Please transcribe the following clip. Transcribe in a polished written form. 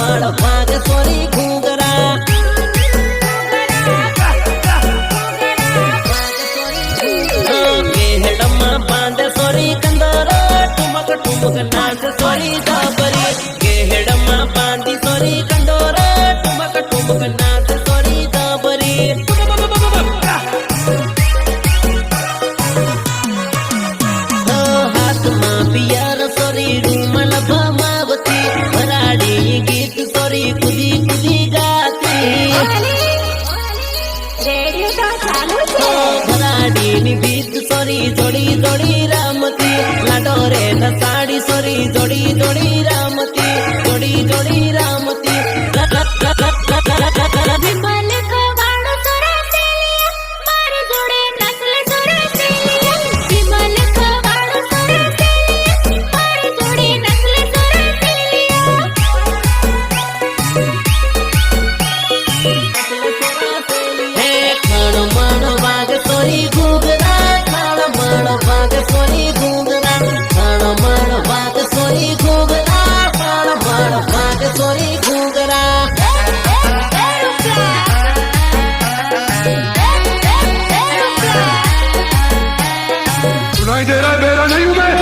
माड़ भाग सोरी घूंगरा गेहड़मा बांध सोरी कंदरा ठुमक ठुमक नाच सोरी दाबरी गेहड़मा बांधी सोरी कंदोरा ठुमक ठुमक नाच सोरी दाबरी हाथ मां पियर सोरी रूमल भमावती भराड़ी गीत सोरी कुदी कुदी गाती भराड़ी गीत सोरी जोड़ी जोड़ी रामती लाडोरे न साड़ी सोरी जोड़ी जोड़ी रामती जोड़ी जोड़ी रामती विमल खवाड़ो सोरा सेलिया मारे जोड़े नस्ल सोरा सेलिया विमल खवाड़ो सोरा सेलिया मारे जोड़े नस्ल सोरा सेलिया हे खाण माण वाग सोरी घूंगरा खाण माण वाग सोरी घूंगरा खाण माण वाग सोरी घूंगरा खाण माण वाग सोरी घूंगरा सुनाई दे रहा है मेरा नहीं हूं मैं